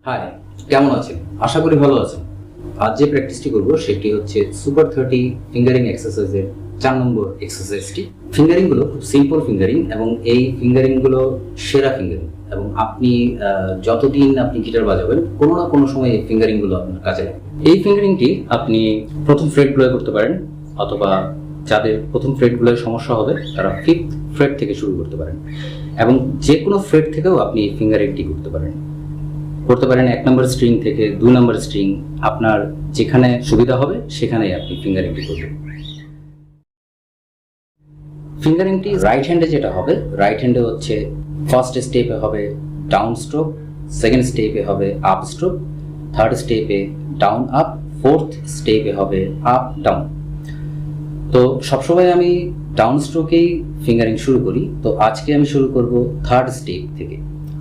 High, কেমন আছেন? আশা করি ভালো আছেন। আজ যে প্র্যাকটিসটি করব সেটি হচ্ছে সুপার 30 ফিঙ্গারিং এক্সারসাইজের 4 নম্বর এক্সারসাইজটি। ফিঙ্গারিংগুলো খুব সিম্পল ফিঙ্গারিং এবং এই ফিঙ্গারিংগুলো সেরা ফিঙ্গারিং, এবং আপনি যতদিন আপনি গিটার বাজাবেন কোনো না কোনো সময় এই ফিঙ্গারিংগুলো আপনার কাজে লাগবে। এই ফিঙ্গারিংটি আপনি প্রথম ফ্রেটগুলোয় করতে পারেন, অথবা যাদের প্রথম ফ্রেটগুলোয় সমস্যা হবে তারা 5th ফ্রেট থেকে শুরু করতে পারেন, এবং যে কোনো ফ্রেট থেকেও আপনি এই ফিঙ্গারিংটি করতে পারেন 1 নম্বর স্ট্রিং থেকে 2 নম্বর স্ট্রিং, আপনার যেখানে সুবিধা হবে সেখানেই আপনি ফিঙ্গারিংটি করবেন। ফিঙ্গারিংটি রাইট হ্যান্ডে যেটা হবে, রাইট হ্যান্ডে হচ্ছে ফার্স্ট স্টেপে হবে ডাউন স্ট্রোক, সেকেন্ড স্টেপে হবে আপ স্ট্রোক, থার্ড স্টেপে ডাউন আপ, ফোর্থ স্টেপে হবে আপ ডাউন। তো সবসময় আমি ডাউন স্ট্রোকেই ফিঙ্গারিং শুরু করি, তো আজকে আমি শুরু করব থার্ড স্টেপ থেকে।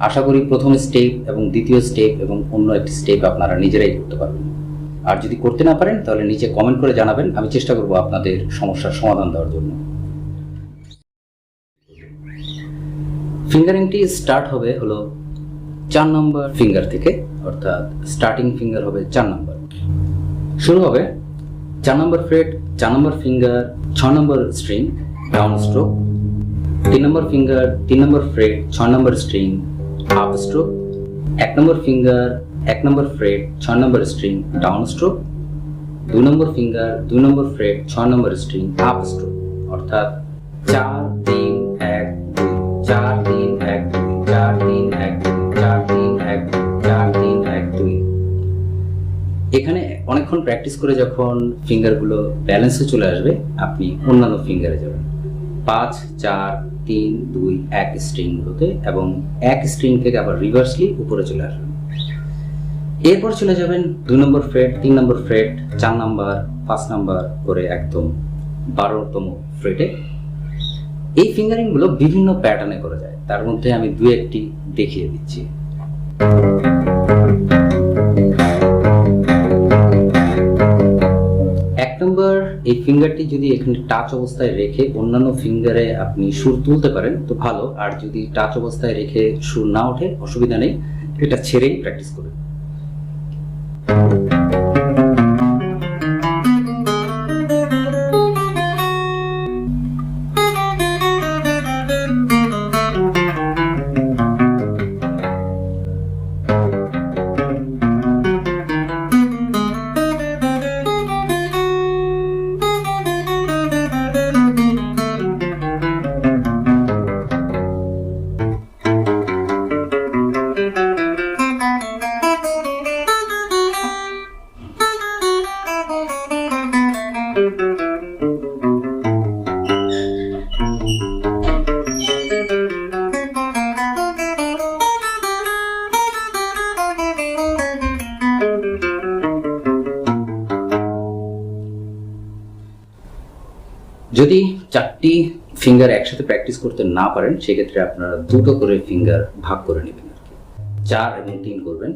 আশা করি প্রথম স্টেপ এবং দ্বিতীয় স্টেপ এবং অন্য একটি স্টেপ আপনারা নিজেরাই করতে পারবেন। আর যদি করতে না পারেন তাহলে নিচে কমেন্ট করে জানাবেন, আমি চেষ্টা করব আপনাদের সমস্যার সমাধান দেওয়ার জন্য। ফিঙ্গারিংটি স্টার্ট হবে হলো 4 নম্বর ফিঙ্গার থেকে, অর্থাৎ স্টার্টিং ফিঙ্গার হবে 4 নম্বর। শুরু হবে 4 নম্বর ফ্রেট, 4 নম্বর ফিঙ্গার, 6 নম্বর স্ট্রিং, ডাউন স্ট্রোক, 3 নম্বর ফিঙ্গার, 3 নম্বর ফ্রেট, 6 নম্বর স্ট্রিং, আপ স্ট্রোক, 1 নম্বর ফিঙ্গার, 1 নম্বর ফ্রেট, 6 নম্বর স্ট্রিং, ডাউন স্ট্রোক, 2 নম্বর ফিঙ্গার, 2 নম্বর ফ্রেট, 6 নম্বর স্ট্রিং, আপ স্ট্রোক, অর্থাৎ 4 3 1 2 4 3 1 2 4 3 1 2 4 3 1 2 4 3 1 2। এখানে অনেকক্ষণ প্র্যাকটিস করে যখন ফিঙ্গারগুলো ব্যালেন্সে চলে আসবে, আপনি অন্যান্য ফিঙ্গারে যাবেন 5 4 3 2 1 স্ট্রিংগুলোতে, এবং 1 স্ট্রিং থেকে আবার রিভার্সলি উপরে চলে আসবেন। এরপর চলে যাবেন 2 নম্বর ফ্রেট, 3 নম্বর ফ্রেট, 4 নম্বর, 5 নম্বর করে একদম 12তম ফ্রেটে। এই ফিঙ্গারিংগুলো বিভিন্ন প্যাটার্নে করা যায়, তার মধ্যে আমি 2-1টি দেখিয়ে দিচ্ছি। এই ফিঙ্গারটি যদি এখানে টাচ অবস্থায় রেখে অন্যান্য ফিঙ্গারে আপনি সুর তুলতে পারেন তো ভালো, আর যদি টাচ অবস্থায় রেখে সুর না ওঠে অসুবিধা নেই, এটা ছেড়েই প্র্যাকটিস করুন। যদি 4টি ফিঙ্গার একসাথে প্র্যাকটিস করতে না পারেন সেক্ষেত্রে আপনারা 2টো করে ফিঙ্গার ভাগ করে নেবেন, আর কি 4 এবং 3 করবেন।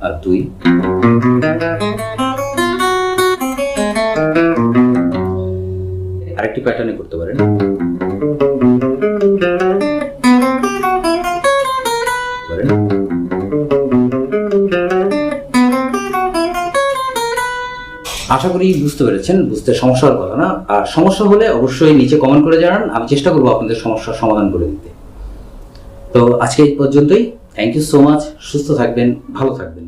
আর 2 আরেকটি প্যাটার্নে করতে পারেন। আশা করি বুঝতে পেরেছেন, বুঝতে সমস্যা হওয়ার কথা না। আর সমস্যা হলে অবশ্যই নিচে কমেন্ট করে জানান, আমি চেষ্টা করবো আপনাদের সমস্যার সমাধান করে দিতে। তো আজকে এই পর্যন্তই। Thank you so much. সুস্থ থাকবেন, ভালো থাকবেন।